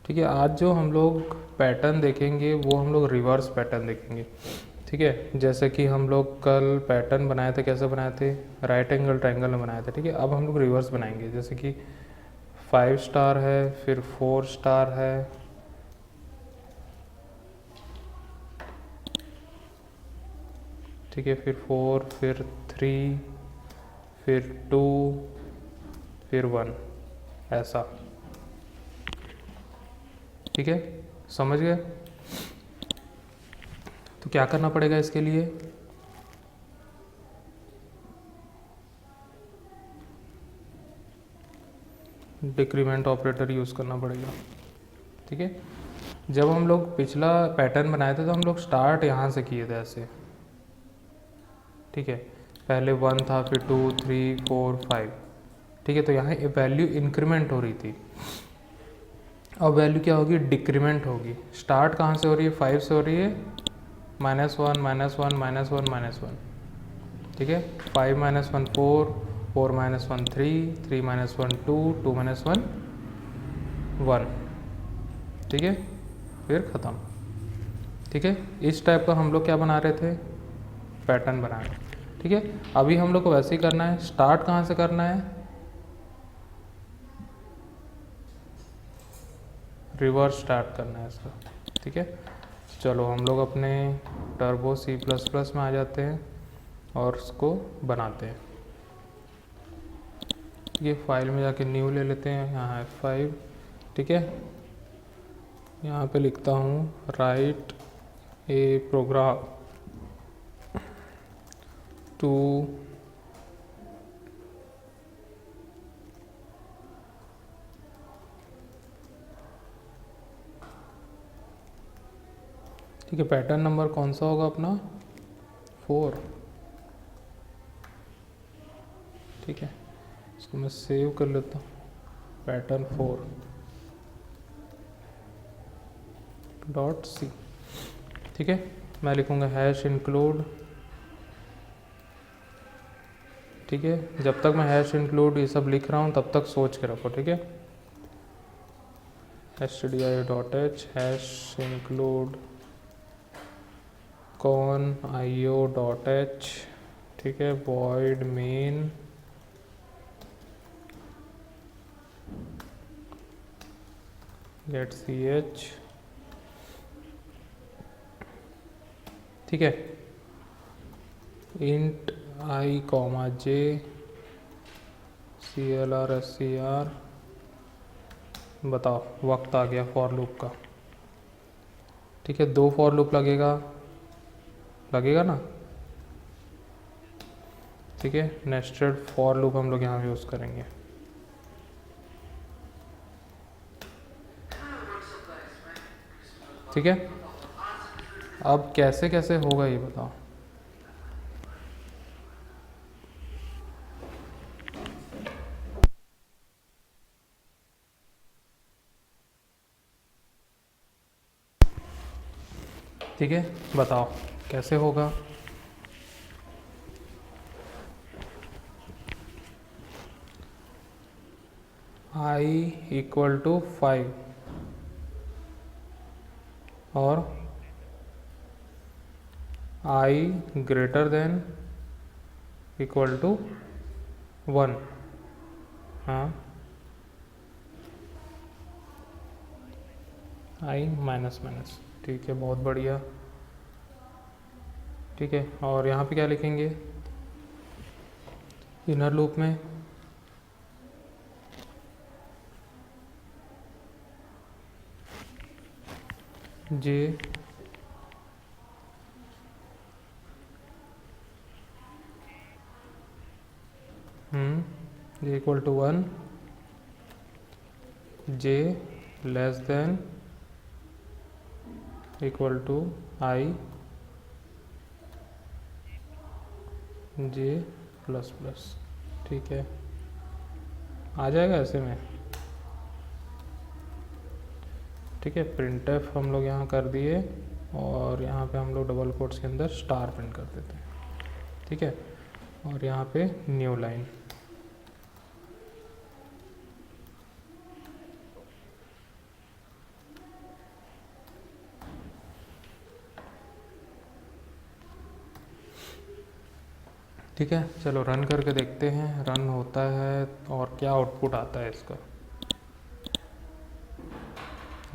ठीक है, आज जो हम लोग पैटर्न देखेंगे वो हम लोग रिवर्स पैटर्न देखेंगे। ठीक है, जैसे कि हम लोग कल पैटर्न बनाए थे, कैसे बनाए थे, राइट एंगल ट्रायंगल में बनाए थे। ठीक है, अब हम लोग रिवर्स बनाएंगे, जैसे कि 5 स्टार है, फिर 4 स्टार है, ठीक है, फिर 4, फिर 3, फिर 2, फिर 1, ऐसा। ठीक है, समझ गए। तो क्या करना पड़ेगा इसके लिए, डिक्रीमेंट ऑपरेटर यूज़ करना पड़ेगा। ठीक है, जब हम लोग पिछला पैटर्न बनाए थे तो हम लोग स्टार्ट यहाँ से किए थे ऐसे। ठीक है, पहले 1 था, फिर 2, 3, 4, 5। ठीक है, तो यहाँ वैल्यू इंक्रीमेंट हो रही थी, अब वैल्यू क्या होगी, डिक्रीमेंट होगी। स्टार्ट कहाँ से हो रही है, 5 से हो रही है, -1, -1, -1, -1। ठीक है, 5 - 1 4, 4 - 1 3, 3 - 1 2, 2 - 1 1। ठीक है, फिर ख़त्म। ठीक है, इस टाइप का हम लोग क्या बना रहे थे, पैटर्न बना रहे। ठीक है, अभी हम लोग को वैसे ही करना है। स्टार्ट कहाँ से करना है, रिवर्स स्टार्ट करना है इसका। ठीक है, चलो हम लोग अपने टर्बो C++ में आ जाते हैं और उसको बनाते हैं। ये फाइल में जाके न्यू ले लेते हैं, यहाँ है 5। ठीक है, यहाँ पे लिखता हूँ राइट ए प्रोग्राम टू ठीक है, पैटर्न नंबर कौन सा होगा अपना, 4। ठीक है, इसको मैं सेव कर लेता हूँ, पैटर्न 4.c। ठीक है, मैं लिखूँगा हैश इंक्लूड। ठीक है, जब तक मैं हैश इंक्लूड ये सब लिख रहा हूँ तब तक सोच के रखो। ठीक है, stdio.h hash include cone io.h। ठीक है, void main get ch। ठीक है, int I, j clr scr। बताओ, वक्त आ गया फॉर लूप का। ठीक है, 2 फॉर लूप लगेगा ना। ठीक है, नेस्टेड फॉर लूप हम लोग यहाँ यूज़ करेंगे। ठीक है, अब कैसे कैसे होगा ये बताओ। ठीक है, बताओ कैसे होगा। I इक्वल टू 5 और I greater than equal to 1। हाँ, I माइनस माइनस। ठीक है, बहुत बढ़िया। ठीक है, और यहाँ पे क्या लिखेंगे, इनर लूप में j j equal to 1, j less than equal to I j plus plus. ठीक है, आ जाएगा ऐसे में। ठीक है, printf हम लोग यहाँ कर दिए और यहाँ पे हम लोग डबल कोट्स के अंदर स्टार प्रिंट कर देते हैं। ठीक है, और यहाँ पे न्यू लाइन। ठीक है, चलो रन करके देखते हैं रन होता है और क्या आउटपुट आता है इसका।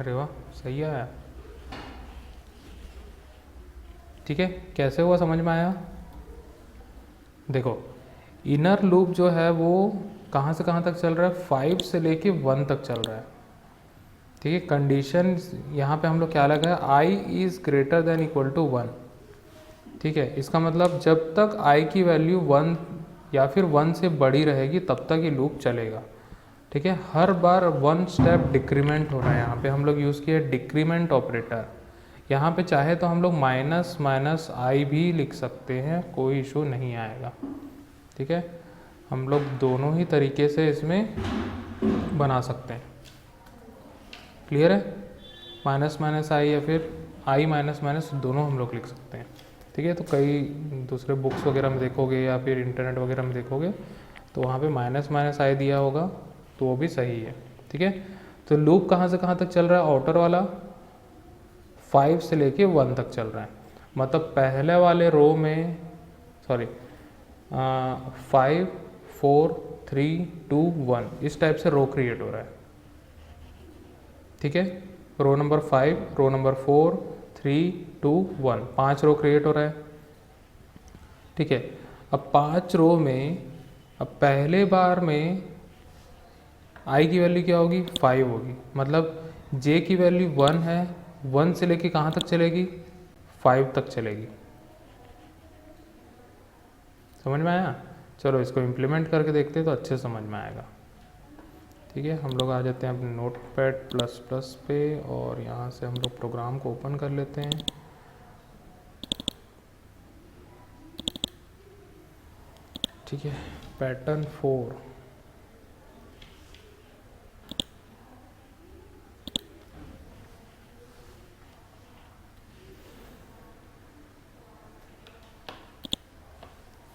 अरे वाह, सही आया। ठीक है, कैसे हुआ समझ में आया? देखो, इनर लूप जो है वो कहाँ से कहाँ तक चल रहा है, 5 से लेके 1 तक चल रहा है। ठीक है, कंडीशन यहाँ पे हम लोग क्या लगा है, I is greater than equal to 1। ठीक है, इसका मतलब जब तक आई की वैल्यू 1 या फिर 1 से बड़ी रहेगी तब तक ये लूप चलेगा। ठीक है, हर बार 1 स्टेप डिक्रीमेंट हो रहा है। यहाँ पे हम लोग यूज़ किया डिक्रीमेंट ऑपरेटर। यहाँ पे चाहे तो हम लोग माइनस माइनस आई भी लिख सकते हैं, कोई इशू नहीं आएगा। ठीक है, हम लोग दोनों ही तरीके से इसमें बना सकते हैं। क्लियर है? माइनस माइनस आई या फिर आई माइनस माइनस दोनों हम लोग लिख सकते हैं। ठीक है, तो कई दूसरे बुक्स वगैरह में देखोगे या फिर इंटरनेट वगैरह में देखोगे तो वहाँ पे माइनस माइनस आई दिया होगा, तो वो भी सही है। ठीक है, तो लूप कहाँ से कहाँ तक चल रहा है, आउटर वाला 5 से लेके 1 तक चल रहा है। मतलब पहले वाले रो में 5 4 3 2 1 इस टाइप से रो क्रिएट हो रहा है। ठीक है, रो नंबर 5, रो नंबर 4 3 2 1 5 रो क्रिएट हो रहा है। ठीक है, अब 5 रो में अब पहले बार में आई की वैल्यू क्या होगी, 5 होगी। मतलब जे की वैल्यू 1 है, 1 से लेके कहाँ तक चलेगी, 5 तक चलेगी। समझ में आया? चलो इसको इम्प्लीमेंट करके देखते हैं तो अच्छे समझ में आएगा। ठीक है, हम लोग आ जाते हैं अपने नोटपैड प्लस प्लस पे और यहाँ से हम लोग प्रोग्राम को ओपन कर लेते हैं। ठीक है, पैटर्न 4।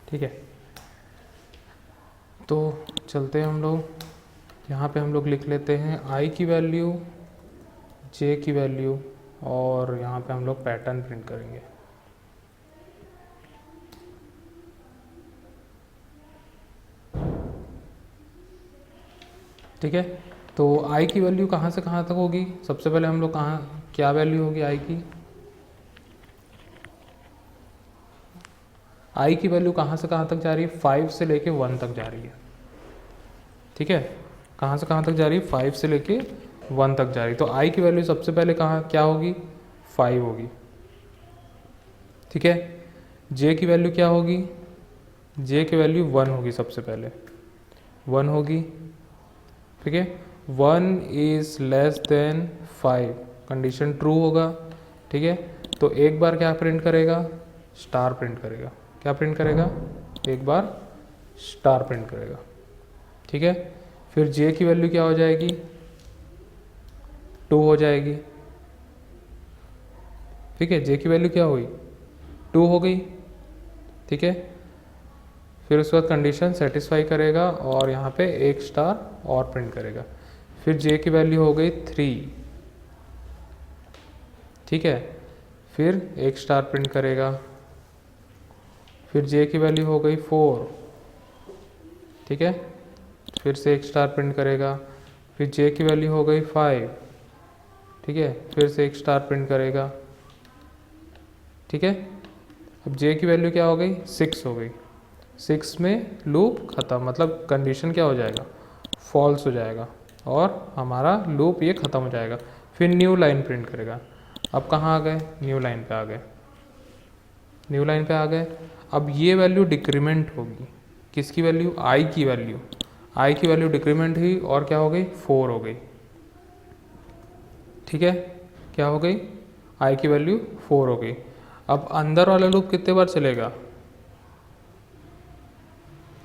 ठीक है, तो चलते हैं हम लोग, यहाँ पे हम लोग लिख लेते हैं आई की वैल्यू, जे की वैल्यू और यहाँ पे हम लोग पैटर्न प्रिंट करेंगे। ठीक है, तो आई की वैल्यू कहाँ से कहाँ तक होगी, सबसे पहले हम लोग क्या वैल्यू होगी आई की, आई की वैल्यू कहाँ से कहाँ तक जा रही है, 5 से लेके 1 तक जा रही है। ठीक है, कहाँ से कहाँ तक जा रही है, 5 से लेके 1 तक जा रही है। तो आई की वैल्यू सबसे पहले क्या होगी, 5 होगी। ठीक है, जे की वैल्यू क्या होगी, जे की वैल्यू 1 होगी, सबसे पहले 1 होगी। ठीक है, 1 is less than 5, condition true होगा। ठीक है, तो एक बार क्या प्रिंट करेगा, स्टार प्रिंट करेगा। क्या प्रिंट करेगा, एक बार स्टार प्रिंट करेगा। ठीक है, फिर जे की वैल्यू क्या हो जाएगी, 2 हो जाएगी। ठीक है, जे की वैल्यू क्या हुई, 2 हो गई। ठीक है, फिर उसके बाद कंडीशन सेटिस्फाई करेगा और यहाँ पे एक स्टार और प्रिंट करेगा। फिर जे की वैल्यू हो गई 3। ठीक है, फिर एक स्टार प्रिंट करेगा। फिर जे की वैल्यू हो गई 4। ठीक है, फिर से एक स्टार प्रिंट करेगा। फिर जे की वैल्यू हो गई 5। ठीक है, फिर से एक स्टार प्रिंट करेगा। ठीक है, अब जे की वैल्यू क्या हो गई, 6 हो गई। 6 में लूप ख़त्म, मतलब कंडीशन क्या हो जाएगा, फॉल्स हो जाएगा और हमारा लूप ये ख़त्म हो जाएगा। फिर न्यू लाइन प्रिंट करेगा। अब कहाँ आ गए, न्यू लाइन पे आ गए, न्यू लाइन पे आ गए। अब ये वैल्यू डिक्रीमेंट होगी, किसकी वैल्यू, आई की वैल्यू। आई की वैल्यू डिक्रीमेंट हुई और क्या हो गई, 4 हो गई। ठीक है, क्या हो गई, आई की वैल्यू 4 हो गई। अब अंदर वाला लूप कितने बार चलेगा,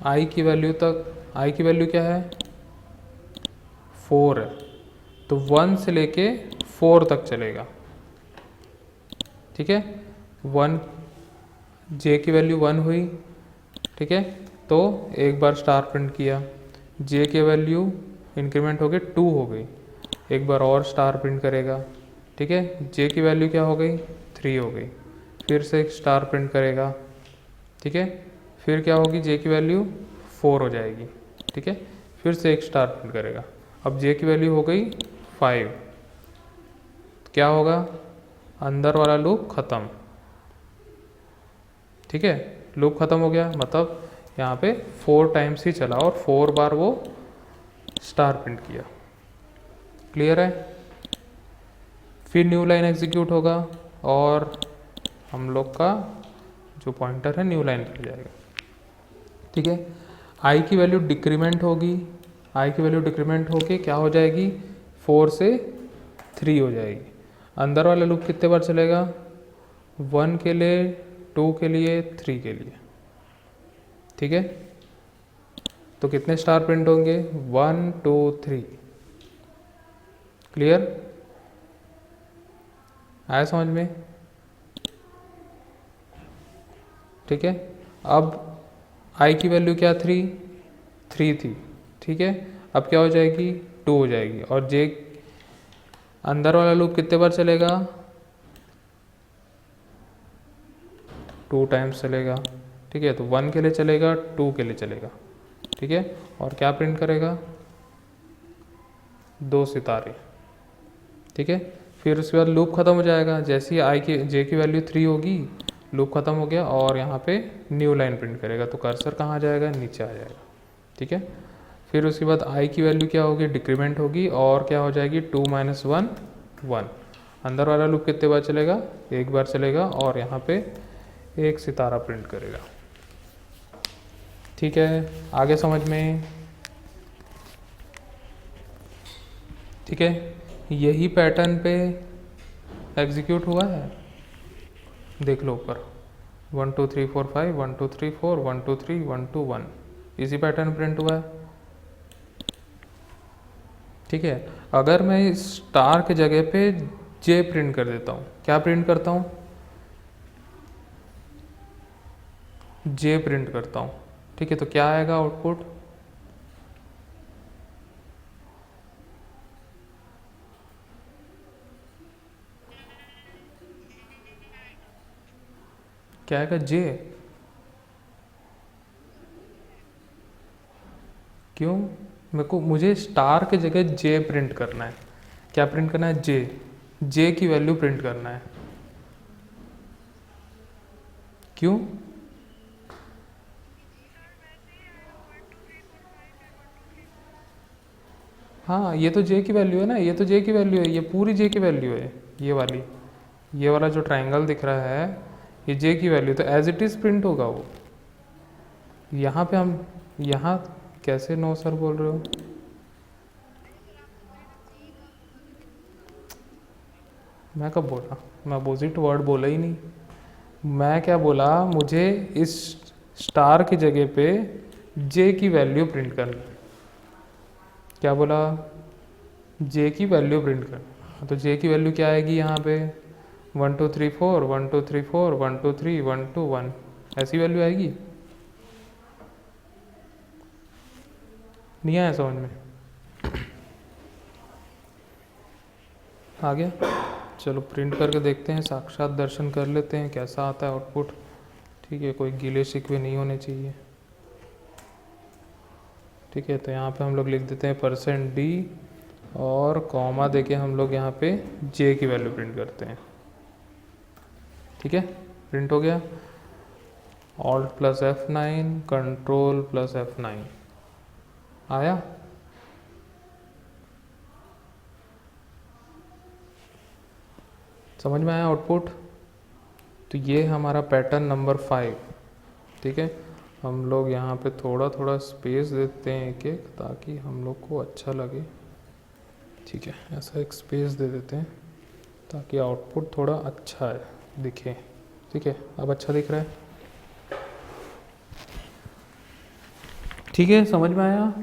आई की वैल्यू तक, आई की वैल्यू क्या है, 4 है, तो 1 से लेके 4 तक चलेगा। ठीक है, 1, जे की वैल्यू 1 हुई। ठीक है, तो एक बार स्टार प्रिंट किया, जे की वैल्यू इंक्रीमेंट हो गई 2 हो गई, एक बार और स्टार प्रिंट करेगा। ठीक है, जे की वैल्यू क्या हो गई, 3 हो गई, फिर से एक स्टार प्रिंट करेगा। ठीक है, फिर क्या होगी, जे की वैल्यू 4 हो जाएगी, ठीक है। फिर से एक स्टार प्रिंट करेगा। अब जे की वैल्यू हो गई 5, क्या होगा, अंदर वाला लूप ख़त्म, ठीक है। लूप ख़त्म हो गया, मतलब यहाँ पे 4 टाइम्स ही चला और 4 बार वो स्टार प्रिंट किया। क्लियर है। फिर न्यू लाइन एग्जीक्यूट होगा और हम लोग का जो पॉइंटर है न्यू लाइन पर जाएगा, ठीक है। आई की वैल्यू डिक्रीमेंट होगी, आई की वैल्यू डिक्रीमेंट होके क्या हो जाएगी, 4 से 3 हो जाएगी। अंदर वाला लूप कितने बार चलेगा, 1 के लिए, 2 के लिए, 3 के लिए, ठीक है। तो कितने स्टार प्रिंट होंगे, 1 2 3। क्लियर, आया समझ में, ठीक है। अब आई की वैल्यू क्या 3 थी, ठीक है। अब क्या हो जाएगी, 2 हो जाएगी। और जे अंदर वाला लूप कितने बार चलेगा, 2 टाइम्स चलेगा, ठीक है। तो 1 के लिए चलेगा, 2 के लिए चलेगा, ठीक है। और क्या प्रिंट करेगा, 2 सितारे, ठीक है। फिर उसके बाद लूप ख़त्म हो जाएगा, जैसे ही आई की जे की वैल्यू 3 होगी, लूप ख़त्म हो गया और यहाँ पे न्यू लाइन प्रिंट करेगा। तो कर्सर कहाँ आ जाएगा, नीचे आ जाएगा, ठीक है। फिर उसके बाद आई की वैल्यू क्या होगी, डिक्रीमेंट होगी और क्या हो जाएगी, 2 - 1 1। अंदर वाला लूप कितने बार चलेगा, एक बार चलेगा और यहाँ पे एक सितारा प्रिंट करेगा, ठीक है। आगे समझ में, ठीक है। यही पैटर्न पे एग्जीक्यूट हुआ है, देख लो ऊपर, 1 2 3 4 5, 1 2 3 4, 1 2 3 1 2 1, इसी पैटर्न प्रिंट हुआ है, ठीक है। अगर मैं इस स्टार के जगह पे जे प्रिंट कर देता हूँ, क्या प्रिंट करता हूँ, जे प्रिंट करता हूँ, ठीक है। तो क्या आएगा आउटपुट, क्या आएगा, जे। क्यों, मुझे स्टार के जगह जे प्रिंट करना है। क्या प्रिंट करना है, जे की वैल्यू प्रिंट करना है। क्यों, हाँ ये तो जे की वैल्यू है ना, ये तो जे की वैल्यू है, ये पूरी जे की वैल्यू है, ये वाली, ये वाला जो ट्रायंगल दिख रहा है ये जे की वैल्यू, तो एज इट इज़ प्रिंट होगा वो। यहाँ पे हम, यहाँ कैसे नो सर बोल रहे हो, मैं कब बोला, मैं अपोजिट वर्ड बोला ही नहीं। मैं क्या बोला, मुझे इस स्टार की जगह पे जे की वैल्यू प्रिंट करना है। क्या बोला, जे की वैल्यू प्रिंट करना। तो जे की वैल्यू क्या आएगी यहाँ पे, 1 2 3 4, 1 2 3 4, 1 2 3 1 2 1, ऐसी वैल्यू आएगी। नहीं आया समझ में, आ गया। चलो प्रिंट करके देखते हैं, साक्षात दर्शन कर लेते हैं कैसा आता है आउटपुट, ठीक है। कोई गीले शिकवे नहीं होने चाहिए, ठीक है। तो यहाँ पे हम लोग लिख देते हैं %d और कॉमा देके हम लोग यहाँ पे जे की वैल्यू प्रिंट करते हैं, ठीक है। प्रिंट हो गया, Alt + F9, Ctrl + F9, आया। समझ में आया आउटपुट। तो ये हमारा पैटर्न नंबर 5, ठीक है। हम लोग यहाँ पे थोड़ा थोड़ा स्पेस देते हैं एक एक, ताकि हम लोग को अच्छा लगे, ठीक है। ऐसा एक स्पेस दे देते हैं ताकि आउटपुट थोड़ा अच्छा है दिखे, ठीक है। अब अच्छा दिख रहा है, ठीक है। समझ में आया।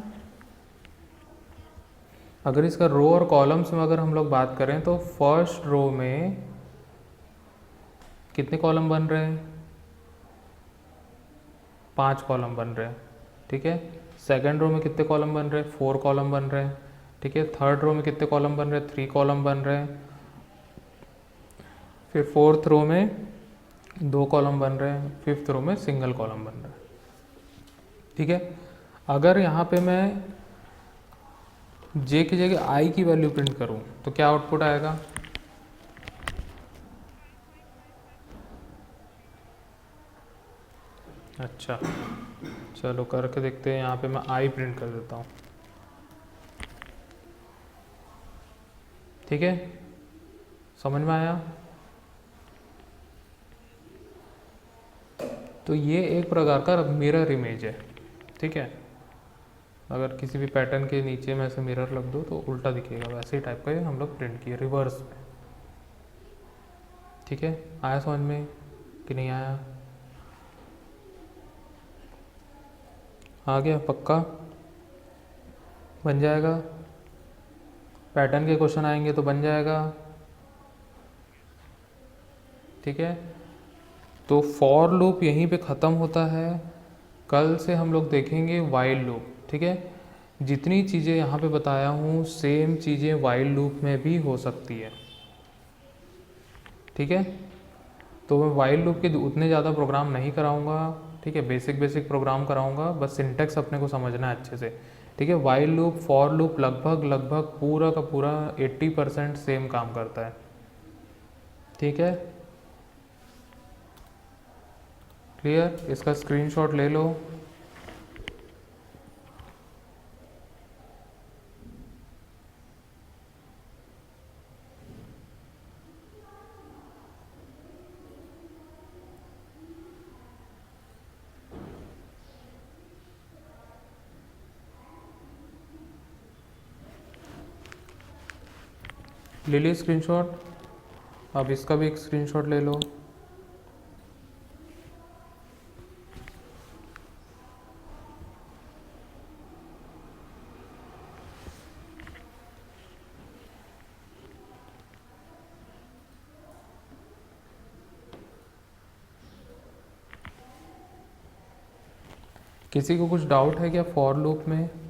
अगर इसका रो और कॉलम्स में अगर हम लोग बात करें तो फर्स्ट रो में कितने कॉलम बन रहे हैं, 5 कॉलम बन रहे हैं, ठीक है। सेकंड रो में कितने कॉलम बन रहे हैं, 4 कॉलम बन रहे हैं, ठीक है। थर्ड रो में कितने कॉलम बन रहे हैं, 3 कॉलम बन रहे हैं। फिर फोर्थ रो में 2 कॉलम बन रहे हैं, फिफ्थ रो में सिंगल कॉलम बन रहा है, ठीक है। अगर यहाँ पे मैं जे की जगह आई की वैल्यू प्रिंट करूँ तो क्या आउटपुट आएगा? अच्छा, चलो करके देखते हैं। यहाँ पे मैं आई प्रिंट कर देता हूँ। ठीक है, समझ में आया? तो ये एक प्रकार का मिरर इमेज है। ठीक है, अगर किसी भी पैटर्न के नीचे में ऐसे मिरर लग दो तो उल्टा दिखेगा, वैसे ही टाइप का ये हम लोग प्रिंट किए रिवर्स में। ठीक है, आया समझ में कि नहीं आया? आ गया पक्का? बन जाएगा। पैटर्न के क्वेश्चन आएंगे तो बन जाएगा। ठीक है, तो फॉर लूप यहीं पे ख़त्म होता है। कल से हम लोग देखेंगे वाइल लूप। ठीक है, जितनी चीज़ें यहाँ पे बताया हूँ सेम चीज़ें वाइल लूप में भी हो सकती है। ठीक है, तो मैं वाइल लूप के उतने ज़्यादा प्रोग्राम नहीं कराऊंगा। ठीक है, बेसिक बेसिक प्रोग्राम कराऊंगा, बस सिंटेक्स अपने को समझना है अच्छे से। ठीक है, वाइल लूप फॉर लूप लगभग लगभग पूरा का पूरा 80% सेम काम करता है। ठीक है, क्लियर? इसका स्क्रीनशॉट ले लो। ले ली स्क्रीनशॉट? अब इसका भी एक स्क्रीनशॉट ले लो। किसी को कुछ डाउट है क्या फॉर लूप में?